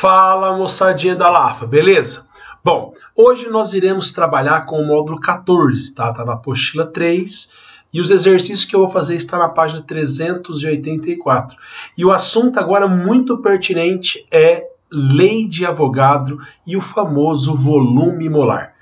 Fala, moçadinha da Lafa, beleza? Bom, hoje nós iremos trabalhar com o módulo 14, tá? Tá na apostila 3 e os exercícios que eu vou fazer estão na página 384. E o assunto agora muito pertinente é lei de Avogadro e o famoso volume molar.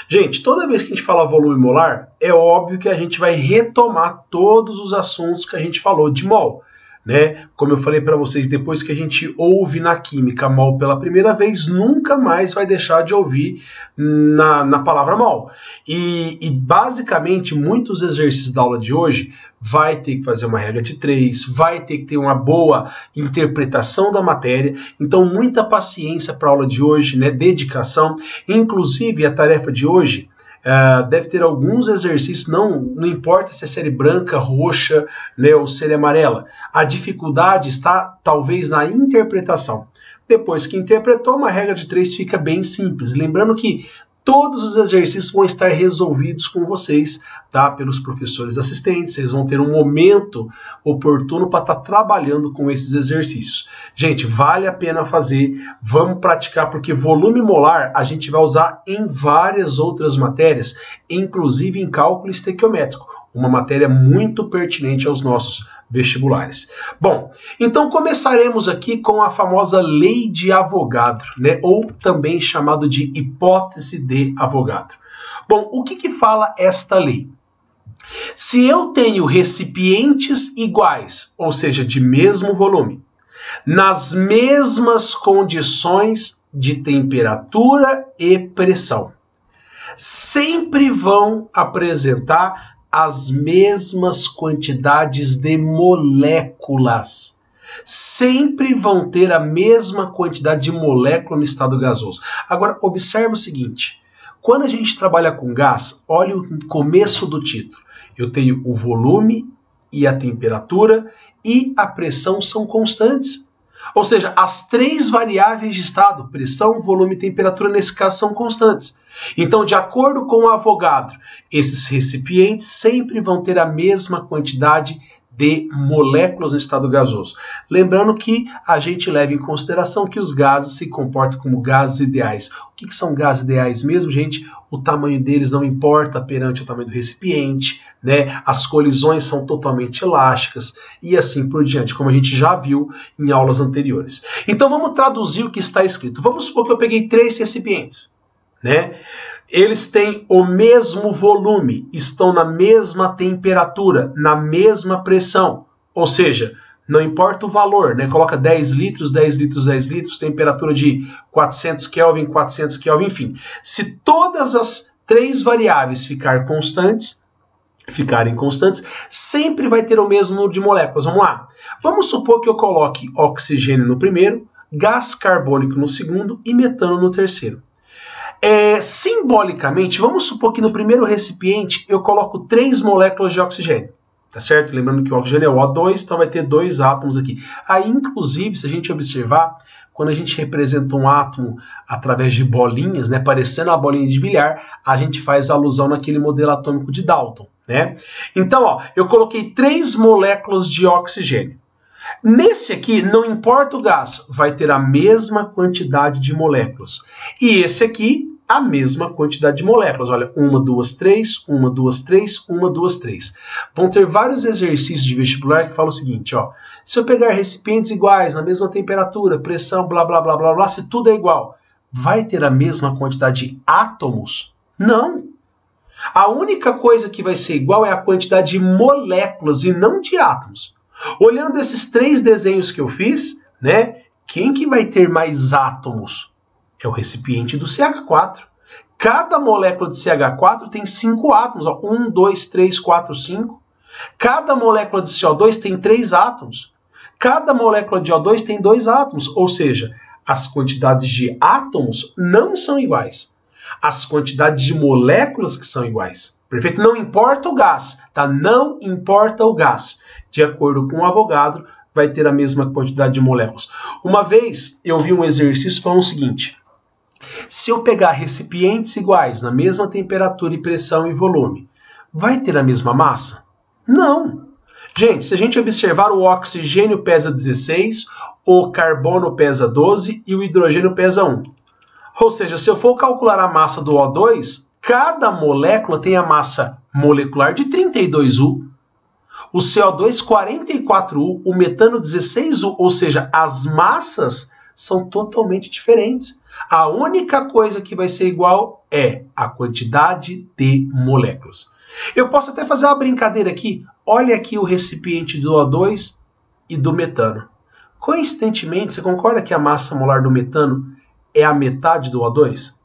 Gente, toda vez que a gente fala volume molar, é óbvio que a gente vai retomar todos os assuntos que a gente falou de mol. Né? Como eu falei para vocês, depois que a gente ouve na química mol pela primeira vez, nunca mais vai deixar de ouvir na palavra mol. E basicamente, muitos exercícios da aula de hoje vai ter que fazer uma regra de 3, vai ter que ter uma boa interpretação da matéria. Então, muita paciência para a aula de hoje, né? Dedicação. Inclusive, a tarefa de hoje deve ter alguns exercícios, não importa se é série branca, roxa, né, ou série amarela. A dificuldade está talvez na interpretação. Depois que interpretou, uma regra de 3 fica bem simples. Lembrando que todos os exercícios vão estar resolvidos com vocês, tá? Pelos professores assistentes. Vocês vão ter um momento oportuno para estar trabalhando com esses exercícios. Gente, vale a pena fazer. Vamos praticar, porque volume molar a gente vai usar em várias outras matérias, inclusive em cálculo estequiométrico, uma matéria muito pertinente aos nossos vestibulares. Bom, então começaremos aqui com a famosa lei de Avogadro, né? Ou também chamado de hipótese de Avogadro. Bom, o que fala esta lei? Se eu tenho recipientes iguais, ou seja, de mesmo volume, nas mesmas condições de temperatura e pressão, sempre vão apresentar as mesmas quantidades de moléculas. Sempre vão ter a mesma quantidade de molécula no estado gasoso. Agora, observe o seguinte. Quando a gente trabalha com gás, olha o começo do título. Eu tenho o volume e a temperatura e a pressão são constantes. Ou seja, as 3 variáveis de estado, pressão, volume e temperatura, nesse caso, são constantes. Então, de acordo com o Avogadro, esses recipientes sempre vão ter a mesma quantidade de moléculas no estado gasoso. Lembrando que a gente leva em consideração que os gases se comportam como gases ideais. O que são gases ideais mesmo, gente? O tamanho deles não importa perante o tamanho do recipiente, né? As colisões são totalmente elásticas e assim por diante, como a gente já viu em aulas anteriores. Então vamos traduzir o que está escrito. Vamos supor que eu peguei 3 recipientes, né? Eles têm o mesmo volume, estão na mesma temperatura, na mesma pressão. Ou seja, não importa o valor, né? Coloca 10 litros, 10 litros, 10 litros, temperatura de 400 Kelvin, 400 Kelvin, enfim. Se todas as 3 variáveis ficarem constantes, sempre vai ter o mesmo número de moléculas. Vamos lá. Vamos supor que eu coloque oxigênio no primeiro, gás carbônico no segundo e metano no terceiro. Simbolicamente, vamos supor que no primeiro recipiente eu coloco 3 moléculas de oxigênio, tá certo? Lembrando que o oxigênio é o O2, então vai ter 2 átomos aqui. Aí, inclusive, se a gente observar, quando a gente representa um átomo através de bolinhas, né, parecendo uma bolinha de bilhar, a gente faz alusão naquele modelo atômico de Dalton, né? Então, ó, eu coloquei 3 moléculas de oxigênio. Nesse aqui, não importa o gás, vai ter a mesma quantidade de moléculas. E esse aqui, a mesma quantidade de moléculas. Olha, 1, 2, 3, 1, 2, 3, 1, 2, 3. Vão ter vários exercícios de vestibular que falam o seguinte, ó. Se eu pegar recipientes iguais, na mesma temperatura, pressão, blá, blá, blá, blá, blá, se tudo é igual, vai ter a mesma quantidade de átomos? Não. A única coisa que vai ser igual é a quantidade de moléculas e não de átomos. Olhando esses 3 desenhos que eu fiz, né, quem que vai ter mais átomos? É o recipiente do CH4. Cada molécula de CH4 tem 5 átomos. Ó, 1, 2, 3, 4, 5. Cada molécula de CO2 tem 3 átomos. Cada molécula de O2 tem 2 átomos. Ou seja, as quantidades de átomos não são iguais. As quantidades de moléculas que são iguais. Perfeito? Não importa o gás, tá? Não importa o gás. De acordo com o Avogadro, vai ter a mesma quantidade de moléculas. Uma vez eu vi um exercício falando o seguinte: se eu pegar recipientes iguais, na mesma temperatura e pressão e volume, vai ter a mesma massa? Não. Gente, se a gente observar, o oxigênio pesa 16, o carbono pesa 12 e o hidrogênio pesa 1. Ou seja, se eu for calcular a massa do O2, cada molécula tem a massa molecular de 32U, o CO2 44U, o metano 16U, ou seja, as massas são totalmente diferentes. A única coisa que vai ser igual é a quantidade de moléculas. Eu posso até fazer uma brincadeira aqui. Olha aqui o recipiente do O2 e do metano. Coincidentemente, você concorda que a massa molar do metano é a metade do O2?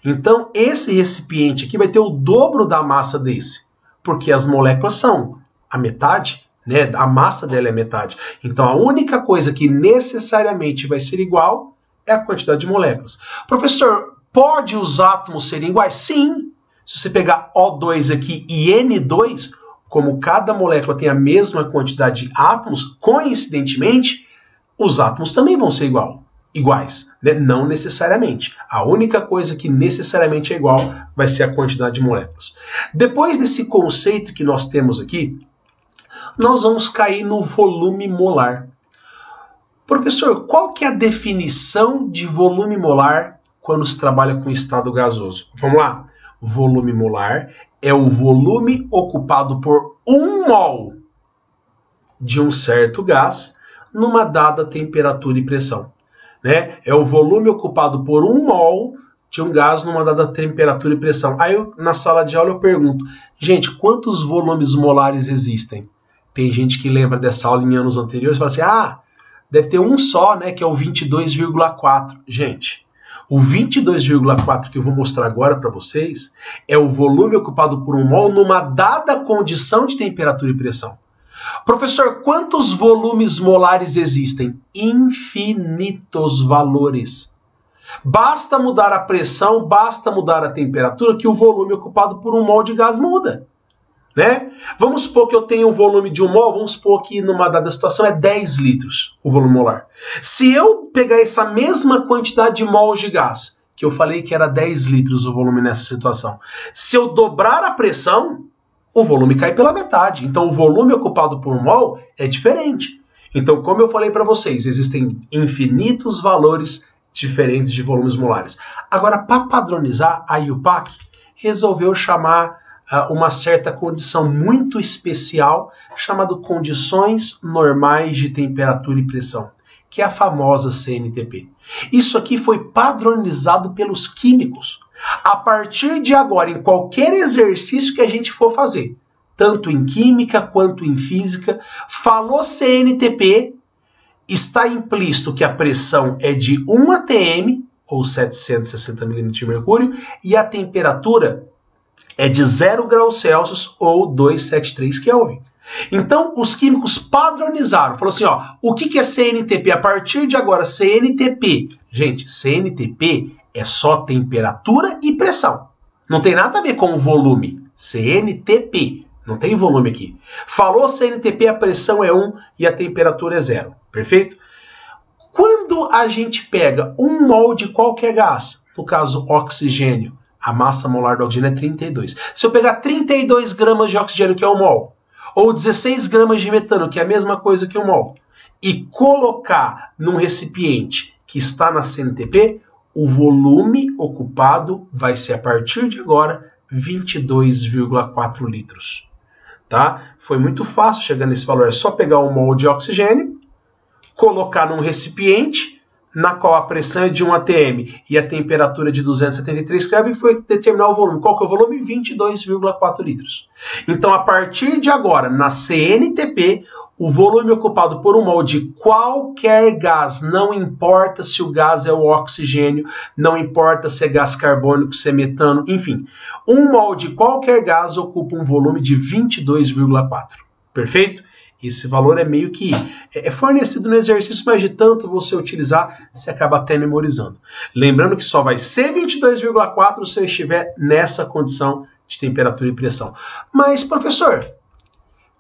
Então, esse recipiente aqui vai ter o dobro da massa desse, porque as moléculas são a metade, né? A massa dela é metade. Então, a única coisa que necessariamente vai ser igual é a quantidade de moléculas. Professor, pode os átomos serem iguais? Sim. Se você pegar O2 aqui e N2, como cada molécula tem a mesma quantidade de átomos, coincidentemente, os átomos também vão ser iguais, né? Não necessariamente. A única coisa que necessariamente é igual vai ser a quantidade de moléculas. Depois desse conceito que nós temos aqui, nós vamos cair no volume molar. Professor, qual que é a definição de volume molar quando se trabalha com estado gasoso? Vamos lá. Volume molar é o volume ocupado por 1 mol de um certo gás numa dada temperatura e pressão. Né? É o volume ocupado por 1 mol de um gás numa dada temperatura e pressão. Aí na sala de aula eu pergunto, gente, quantos volumes molares existem? Tem gente que lembra dessa aula em anos anteriores e fala assim, deve ter um só, né, que é o 22,4. Gente, o 22,4 que eu vou mostrar agora para vocês é o volume ocupado por 1 mol numa dada condição de temperatura e pressão. Professor, quantos volumes molares existem? Infinitos valores. Basta mudar a pressão, basta mudar a temperatura que o volume ocupado por 1 mol de gás muda. Né? Vamos supor que eu tenho um volume de 1 mol, vamos supor que numa dada situação é 10 litros o volume molar. Se eu pegar essa mesma quantidade de mols de gás, que eu falei que era 10 litros o volume nessa situação, se eu dobrar a pressão, o volume cai pela metade. Então o volume ocupado por 1 mol é diferente. Então, como eu falei para vocês, existem infinitos valores diferentes de volumes molares. Agora, para padronizar, a IUPAC resolveu chamar uma certa condição muito especial, chamada condições normais de temperatura e pressão, que é a famosa CNTP. Isso aqui foi padronizado pelos químicos. A partir de agora, em qualquer exercício que a gente for fazer, tanto em química quanto em física, falou CNTP, está implícito que a pressão é de 1 atm, ou 760 milímetros de mercúrio, e a temperatura é de 0 graus Celsius, ou 273 Kelvin. Então, os químicos padronizaram, falou assim, o que é CNTP? A partir de agora, CNTP, gente, CNTP é só temperatura e pressão. Não tem nada a ver com o volume. CNTP, não tem volume aqui. Falou CNTP, a pressão é 1 e a temperatura é 0. Perfeito? Quando a gente pega 1 mol de qualquer gás, no caso oxigênio, a massa molar do oxigênio é 32. Se eu pegar 32 gramas de oxigênio, que é 1 mol, ou 16 gramas de metano, que é a mesma coisa que 1 mol, e colocar num recipiente que está na CNTP, o volume ocupado vai ser, a partir de agora, 22,4 litros. Tá? Foi muito fácil chegar nesse valor. É só pegar 1 mol de oxigênio, colocar num recipiente, na qual a pressão é de 1 atm e a temperatura de 273 Kelvin, foi determinar o volume. Qual que é o volume? 22,4 litros. Então, a partir de agora, na CNTP, o volume ocupado por 1 mol de qualquer gás, não importa se o gás é o oxigênio, não importa se é gás carbônico, se é metano, enfim. 1 mol de qualquer gás ocupa um volume de 22,4. Perfeito? Esse valor é meio que fornecido no exercício, mas de tanto você utilizar, você acaba até memorizando. Lembrando que só vai ser 22,4 se eu estiver nessa condição de temperatura e pressão. Mas, professor,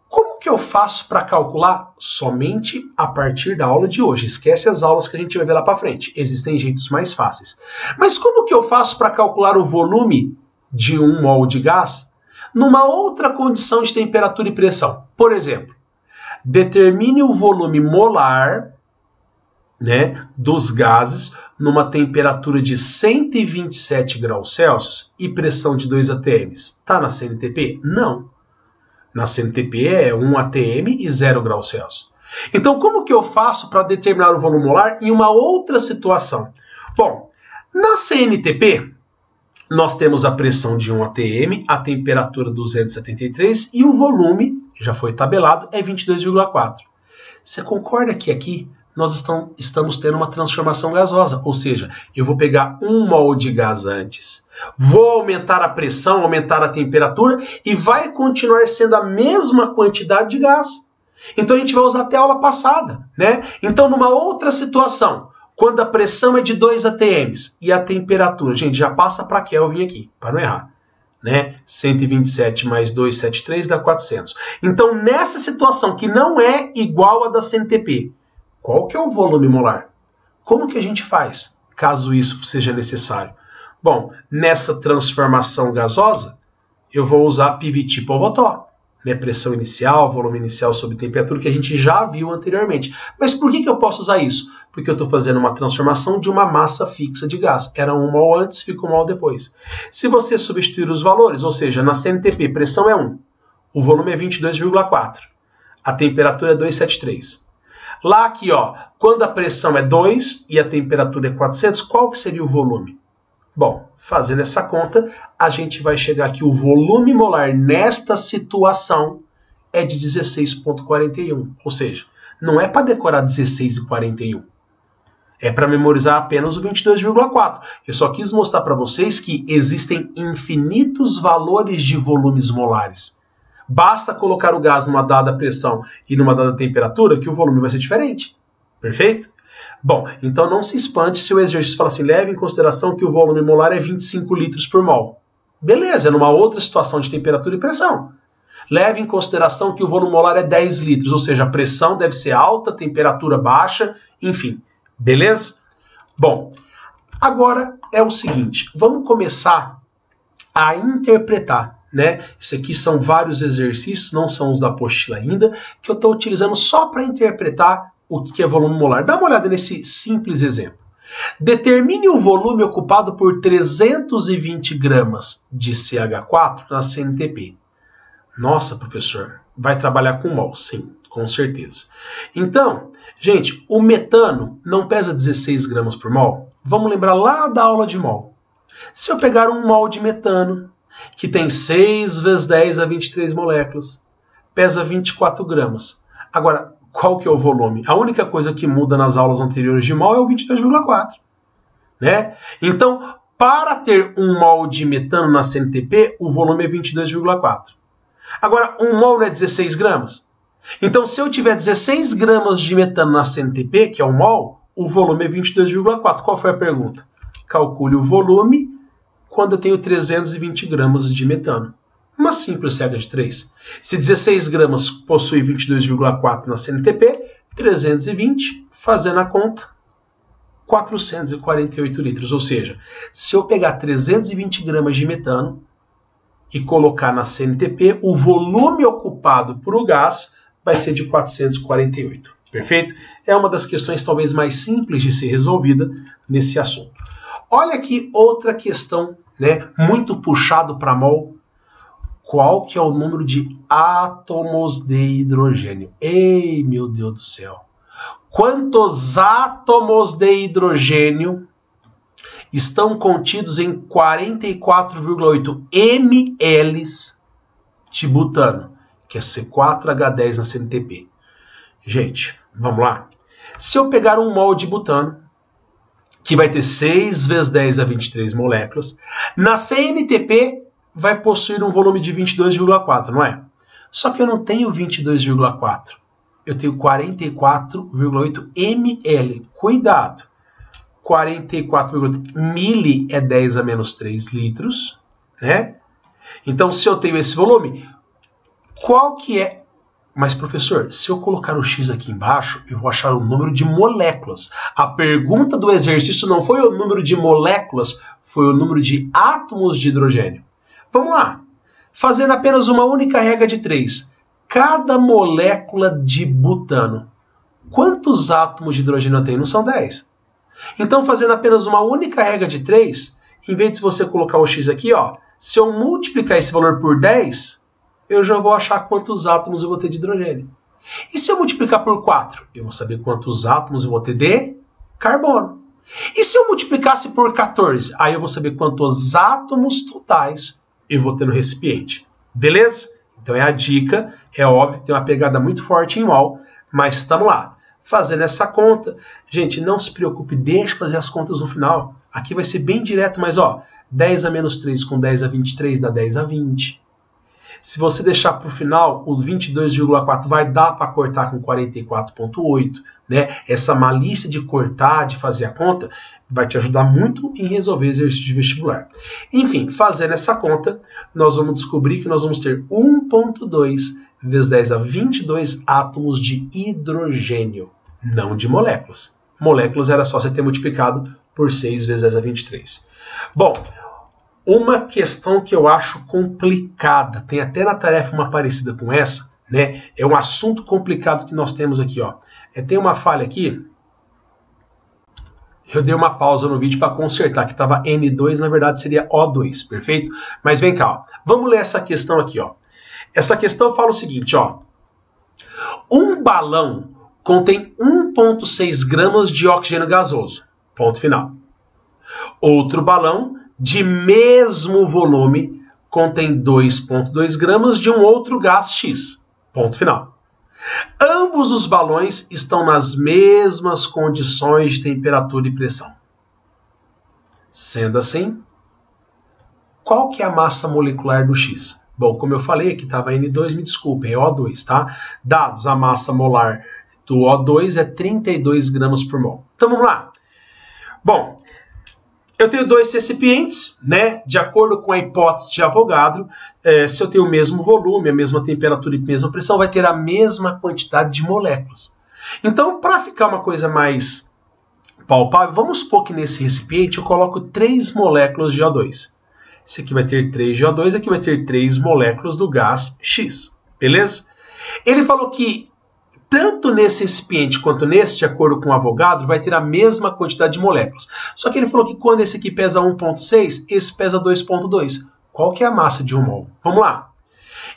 como que eu faço para calcular? Somente a partir da aula de hoje. Esquece as aulas que a gente vai ver lá para frente. Existem jeitos mais fáceis. Mas como que eu faço para calcular o volume de 1 mol de gás numa outra condição de temperatura e pressão? Por exemplo, Determine o volume molar, né, dos gases numa temperatura de 127 graus Celsius e pressão de 2 atm. Está na CNTP? Não. Na CNTP é 1 atm e 0 graus Celsius. Então, como que eu faço para determinar o volume molar em uma outra situação? Bom, na CNTP, nós temos a pressão de 1 atm, a temperatura 273 e o volume, já foi tabelado, é 22,4. Você concorda que aqui nós estamos tendo uma transformação gasosa, ou seja, eu vou pegar 1 mol de gás antes, vou aumentar a pressão, aumentar a temperatura e vai continuar sendo a mesma quantidade de gás. Então a gente vai usar até a aula passada, né? Então numa outra situação, quando a pressão é de 2 atm e a temperatura, gente, já passa para Kelvin aqui, para não errar, né? 127 mais 273 dá 400. Então nessa situação que não é igual à da CNTP, qual que é o volume molar? Como que a gente faz, caso isso seja necessário? Bom, nessa transformação gasosa, eu vou usar PVT Povetov, né? Pressão inicial, volume inicial sobre temperatura, que a gente já viu anteriormente. Mas por que eu posso usar isso? Porque eu estou fazendo uma transformação de uma massa fixa de gás. Era 1 mol antes, fica 1 mol depois. Se você substituir os valores, ou seja, na CNTP, pressão é 1, o volume é 22,4, a temperatura é 273. Lá aqui, ó, quando a pressão é 2 e a temperatura é 400, qual que seria o volume? Bom, fazendo essa conta, a gente vai chegar que o volume molar nesta situação é de 16,41. Ou seja, não é para decorar 16,41. É para memorizar apenas o 22,4. Eu só quis mostrar para vocês que existem infinitos valores de volumes molares. Basta colocar o gás numa dada pressão e numa dada temperatura que o volume vai ser diferente. Perfeito? Bom, então não se espante se o exercício fala assim, leve em consideração que o volume molar é 25 litros por mol. Beleza, é numa outra situação de temperatura e pressão. Leve em consideração que o volume molar é 10 litros, ou seja, a pressão deve ser alta, temperatura baixa, enfim. Beleza? Bom, agora é o seguinte, vamos começar a interpretar, né? Isso aqui são vários exercícios, não são os da apostila ainda, que eu estou utilizando só para interpretar o que é volume molar. Dá uma olhada nesse simples exemplo. Determine o volume ocupado por 320 gramas de CH4 na CNTP. Nossa, professor, vai trabalhar com mol? Sim, com certeza. Então, gente, o metano não pesa 16 gramas por mol? Vamos lembrar lá da aula de mol. Se eu pegar 1 mol de metano, que tem 6 vezes 10 a 23 moléculas, pesa 24 gramas. Agora, qual que é o volume? A única coisa que muda nas aulas anteriores de mol é o 22,4. Né? Então, para ter 1 mol de metano na CNTP, o volume é 22,4. Agora, 1 mol não é 16 gramas? Então, se eu tiver 16 gramas de metano na CNTP, que é 1 mol, o volume é 22,4. Qual foi a pergunta? Calcule o volume quando eu tenho 320 gramas de metano. Uma simples regra de 3. Se 16 gramas possui 22,4 na CNTP, 320, fazendo a conta, 448 litros. Ou seja, se eu pegar 320 gramas de metano e colocar na CNTP, o volume ocupado por o gás vai ser de 448. Perfeito? É uma das questões talvez mais simples de ser resolvida nesse assunto. Olha aqui outra questão, né, muito puxado para mol. Qual que é o número de átomos de hidrogênio? Ei, meu Deus do céu! Quantos átomos de hidrogênio estão contidos em 44,8 ml de butano, que é C4H10 na CNTP? Gente, vamos lá. Se eu pegar 1 mol de butano, que vai ter 6 vezes 10 a 23 moléculas, na CNTP vai possuir um volume de 22,4, não é? Só que eu não tenho 22,4. Eu tenho 44,8 ml. Cuidado! 44,8 mili é 10 a menos 3 litros, né? Então, se eu tenho esse volume, qual que é? Mas, professor, se eu colocar o X aqui embaixo, eu vou achar o número de moléculas. A pergunta do exercício não foi o número de moléculas, foi o número de átomos de hidrogênio. Vamos lá. Fazendo apenas uma única regra de 3. cada molécula de butano, quantos átomos de hidrogênio tem? Não são 10. Então, fazendo apenas uma única regra de 3, em vez de você colocar o x aqui, ó, se eu multiplicar esse valor por 10, eu já vou achar quantos átomos eu vou ter de hidrogênio. E se eu multiplicar por 4, eu vou saber quantos átomos eu vou ter de carbono. E se eu multiplicasse por 14, aí eu vou saber quantos átomos totais eu vou ter no recipiente. Beleza? Então é a dica, é óbvio que tem uma pegada muito forte em mol, mas estamos lá. Fazendo essa conta, gente, não se preocupe, deixe fazer as contas no final. Aqui vai ser bem direto, mas ó, 10 a menos 3 com 10 a 23 dá 10 a 20. Se você deixar para o final, o 22,4 vai dar para cortar com 44,8. Né? Essa malícia de cortar, de fazer a conta, vai te ajudar muito em resolver exercício de vestibular. Enfim, fazendo essa conta, nós vamos descobrir que nós vamos ter 1,2 vezes 10 a 22 átomos de hidrogênio, não de moléculas. Moléculas era só você ter multiplicado por 6 vezes 10 a 23. Bom, uma questão que eu acho complicada, tem até na tarefa uma parecida com essa, né? É um assunto complicado que nós temos aqui, ó. Tem uma falha aqui. Eu dei uma pausa no vídeo para consertar, que estava N2, na verdade seria O2, perfeito? Mas vem cá, ó. Vamos ler essa questão aqui, ó. Essa questão fala o seguinte, ó. Um balão contém 1,6 gramas de oxigênio gasoso. Ponto final. Outro balão de mesmo volume contém 2,2 gramas de um outro gás X. Ponto final. Ambos os balões estão nas mesmas condições de temperatura e pressão. Sendo assim, qual que é a massa molecular do X? Bom, como eu falei, aqui estava N2, me desculpem, é O2, tá? Dados, a massa molar do O2 é 32 gramas por mol. Então vamos lá. Bom, eu tenho dois recipientes, né? De acordo com a hipótese de Avogadro, se eu tenho o mesmo volume, a mesma temperatura e a mesma pressão, vai ter a mesma quantidade de moléculas. Então, para ficar uma coisa mais palpável, vamos supor que nesse recipiente eu coloco 3 moléculas de O2. Esse aqui vai ter 3 de O2, aqui vai ter 3 moléculas do gás X, beleza? Ele falou que tanto nesse recipiente quanto nesse, de acordo com o Avogadro, vai ter a mesma quantidade de moléculas. Só que ele falou que quando esse aqui pesa 1,6, esse pesa 2,2. Qual que é a massa de 1 mol? Vamos lá.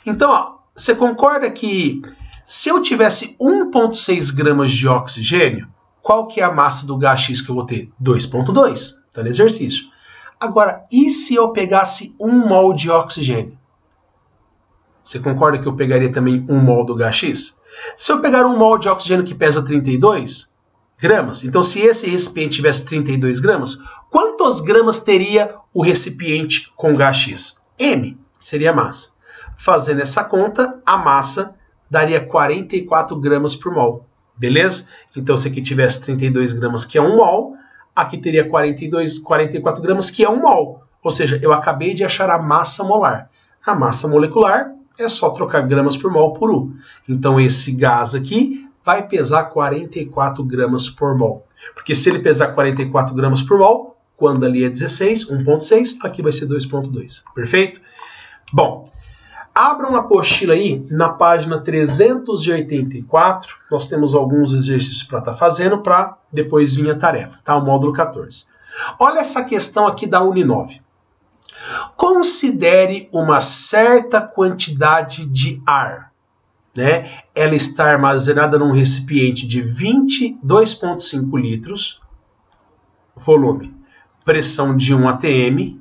Então, ó, você concorda que se eu tivesse 1,6 gramas de oxigênio, qual que é a massa do gás X que eu vou ter? 2,2. Está no exercício. Agora, e se eu pegasse 1 mol de oxigênio? Você concorda que eu pegaria também 1 mol do gás X? Se eu pegar 1 mol de oxigênio que pesa 32 gramas, então se esse recipiente tivesse 32 gramas, quantas gramas teria o recipiente com gás X? M seria a massa. Fazendo essa conta, a massa daria 44 gramas por mol. Beleza? Então se aqui tivesse 32 gramas, que é 1 mol, aqui teria 44 gramas, que é 1 mol. Ou seja, eu acabei de achar a massa molar. A massa molecular é só trocar gramas por mol por U. Então esse gás aqui vai pesar 44 gramas por mol. Porque se ele pesar 44 gramas por mol, quando ali é 16, 1,6, aqui vai ser 2,2. Perfeito? Bom, abra uma apostila aí na página 384. Nós temos alguns exercícios para estar fazendo para depois vir a tarefa, tá? O módulo 14. Olha essa questão aqui da Uninove. Considere uma certa quantidade de ar, né? Ela está armazenada num recipiente de 22,5 litros, volume, pressão de 1 atm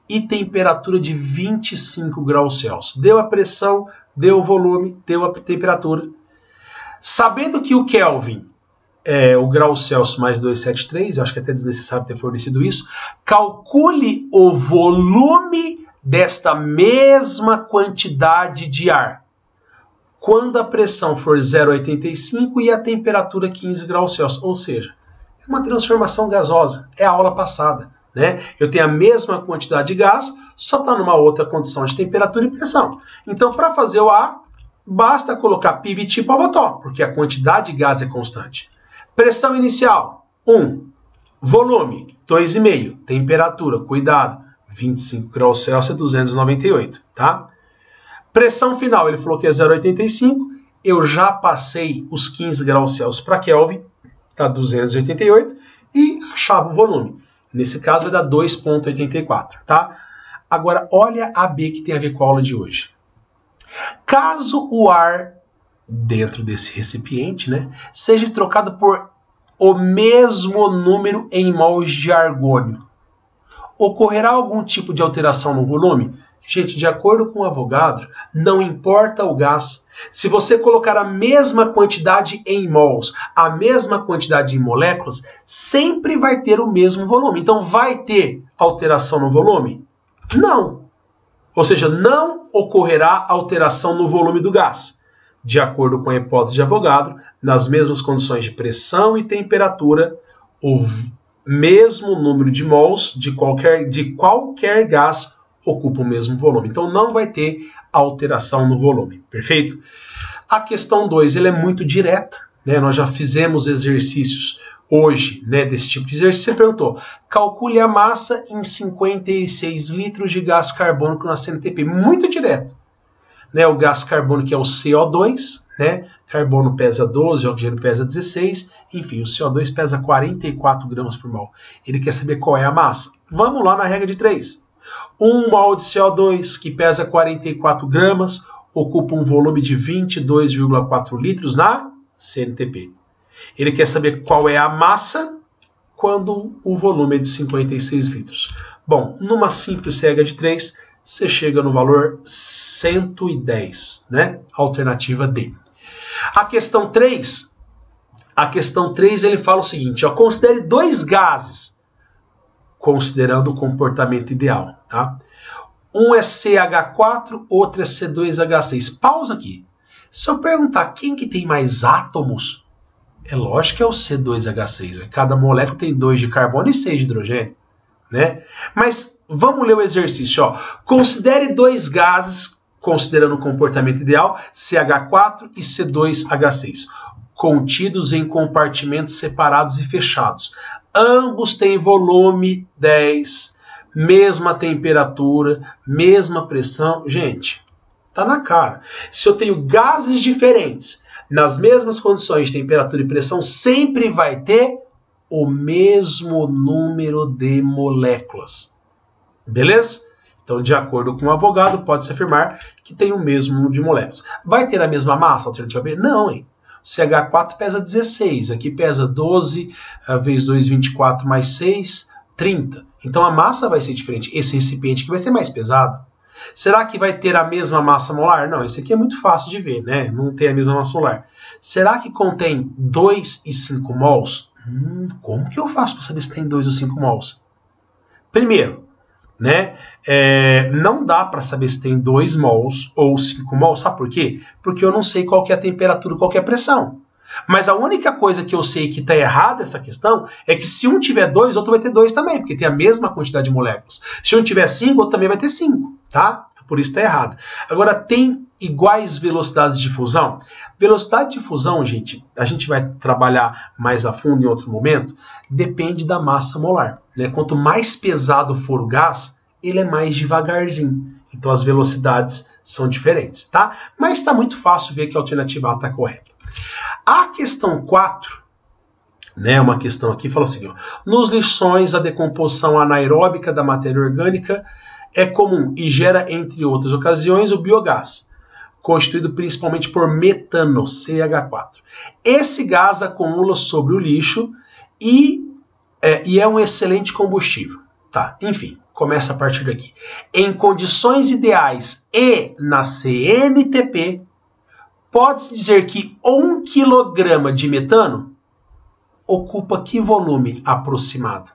e temperatura de 25 graus Celsius. Deu a pressão, deu o volume, deu a temperatura. Sabendo que o Kelvin é o grau Celsius mais 273, eu acho que é até desnecessário ter fornecido isso, calcule o volume desta mesma quantidade de ar quando a pressão for 0,85 e a temperatura 15 graus Celsius, ou seja, é uma transformação gasosa, é a aula passada, né? Eu tenho a mesma quantidade de gás, só está numa outra condição de temperatura e pressão. Então, para fazer o A, basta colocar PVT para votar, porque a quantidade de gás é constante. Pressão inicial, 1. Volume, 2,5. Temperatura, cuidado, 25 graus Celsius, 298, tá? Pressão final, ele falou que é 0,85. Eu já passei os 15 graus Celsius para Kelvin, está 288, e achava o volume. Nesse caso vai dar 2,84, tá? Agora, olha a B que tem a ver com a aula de hoje. Caso o ar dentro desse recipiente, né, seja trocado por o mesmo número em mols de argônio, ocorrerá algum tipo de alteração no volume? Gente, de acordo com o Avogadro, não importa o gás. Se você colocar a mesma quantidade em mols, a mesma quantidade em moléculas, sempre vai ter o mesmo volume. Então, vai ter alteração no volume? Não. Ou seja, não ocorrerá alteração no volume do gás. De acordo com a hipótese de Avogadro, nas mesmas condições de pressão e temperatura, o mesmo número de mols de qualquer gás ocupa o mesmo volume. Então, não vai ter alteração no volume. Perfeito? A questão 2, ela é muito direta, né? Nós já fizemos exercícios hoje, né, desse tipo de exercício. Você perguntou, calcule a massa em 56 litros de gás carbônico na CNTP. Muito direto. Né? O gás carbônico é o CO2, né? Carbono pesa 12, oxigênio pesa 16, enfim, o CO2 pesa 44 gramas por mol. Ele quer saber qual é a massa. Vamos lá na regra de 3. 1 mol de CO2, que pesa 44 gramas, ocupa um volume de 22,4 litros na CNTP. Ele quer saber qual é a massa quando o volume é de 56 litros. Bom, numa simples regra de 3, você chega no valor 110, né? Alternativa D. A questão 3, ele fala o seguinte, ó, considere 2 gases, considerando o comportamento ideal, tá? Um é CH4, outro é C2H6. Pausa aqui. Se eu perguntar quem que tem mais átomos, é lógico que é o C2H6. Cada molécula tem 2 de carbono e 6 de hidrogênio, né? Mas vamos ler o exercício, ó. Considere 2 gases, considerando o comportamento ideal, CH4 e C2H6, contidos em compartimentos separados e fechados. Ambos têm volume 10, mesma temperatura, mesma pressão. Gente, tá na cara. Se eu tenho gases diferentes, nas mesmas condições de temperatura e pressão, sempre vai ter o mesmo número de moléculas. Beleza? Então, de acordo com o Avogadro, pode-se afirmar que tem o mesmo número de moléculas. Vai ter a mesma massa, alternativa B? Não, hein? O CH4 pesa 16, aqui pesa 12, vezes 2, 24, mais 6, 30. Então a massa vai ser diferente. Esse recipiente aqui vai ser mais pesado. Será que vai ter a mesma massa molar? Não, esse aqui é muito fácil de ver, né? Não tem a mesma massa molar. Será que contém 2 e 5 mols? Como que eu faço para saber se tem 2 ou 5 mols? Primeiro, né? Não dá para saber se tem 2 mols ou 5 mols. Sabe por quê? Porque eu não sei qual que é a temperatura, qual que é a pressão. Mas a única coisa que eu sei que está errada essa questão é que se um tiver 2, outro vai ter 2 também, porque tem a mesma quantidade de moléculas. Se um tiver 5, outro também vai ter 5, tá? Por isso está errado. Agora, tem iguais velocidades de fusão? Velocidade de fusão, gente, a gente vai trabalhar mais a fundo em outro momento, depende da massa molar, né? Quanto mais pesado for o gás, ele é mais devagarzinho. Então as velocidades são diferentes, tá? Mas está muito fácil ver que a alternativa A está correta. A questão 4, né, uma questão aqui, fala assim, ó, nos lixões a decomposição anaeróbica da matéria orgânica é comum e gera, entre outras ocasiões, o biogás, constituído principalmente por metano, CH4. Esse gás acumula sobre o lixo e é um excelente combustível. Tá, enfim, começa a partir daqui. Em condições ideais e na CNTP, pode-se dizer que 1 kg de metano ocupa que volume aproximado?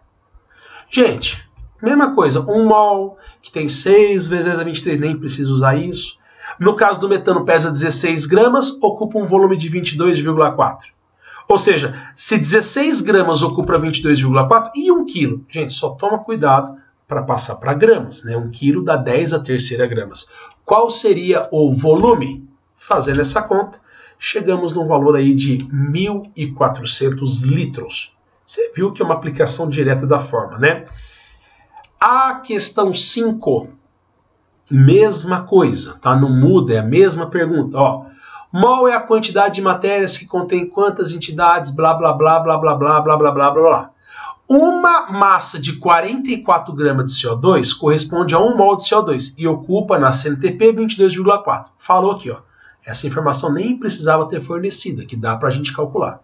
Gente, mesma coisa, 1 mol, que tem 6 vezes 10 a 23, nem preciso usar isso. No caso do metano, pesa 16 gramas, ocupa um volume de 22,4. Ou seja, se 16 gramas ocupa 22,4 e 1 quilo, gente, só toma cuidado para passar para gramas, né? 1 quilo dá 10 a terceira gramas. Qual seria o volume? Fazendo essa conta, chegamos num valor aí de 1.400 litros. Você viu que é uma aplicação direta da fórmula, né? A questão 5, mesma coisa, tá? Não muda, é a mesma pergunta, ó. Mol é a quantidade de matérias que contém quantas entidades, blá, blá, blá, blá, blá, blá, blá, blá, blá, blá, blá. Uma massa de 44 gramas de CO2 corresponde a 1 mol de CO2 e ocupa na CNTP 22,4. Falou aqui, ó. Essa informação nem precisava ter fornecida, que dá para a gente calcular.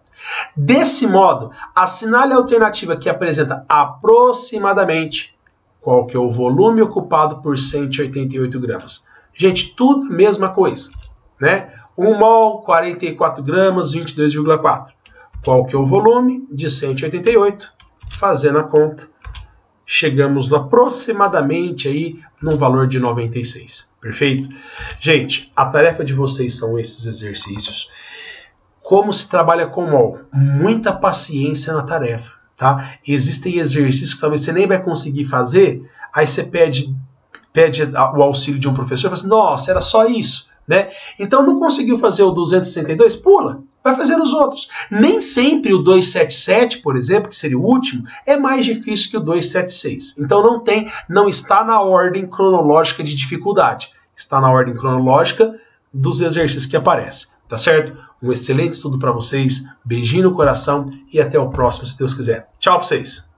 Desse modo, assinale a alternativa que apresenta aproximadamente qual que é o volume ocupado por 188 gramas. Gente, tudo a mesma coisa, né? 1 mol, 44 gramas, 22,4. Qual que é o volume de 188? Fazendo a conta, chegamos no aproximadamente aí num valor de 96. Perfeito? Gente, a tarefa de vocês são esses exercícios. Como se trabalha com mol? Muita paciência na tarefa, tá? Existem exercícios que talvez você nem vai conseguir fazer, aí você pede o auxílio de um professor e fala assim, nossa, era só isso, né? Então não conseguiu fazer o 262? Pula, vai fazer os outros. Nem sempre o 277, por exemplo, que seria o último, é mais difícil que o 276. Então não está na ordem cronológica de dificuldade, está na ordem cronológica dos exercícios que aparecem, tá certo? Um excelente estudo para vocês, beijinho no coração e até o próximo, se Deus quiser. Tchau para vocês!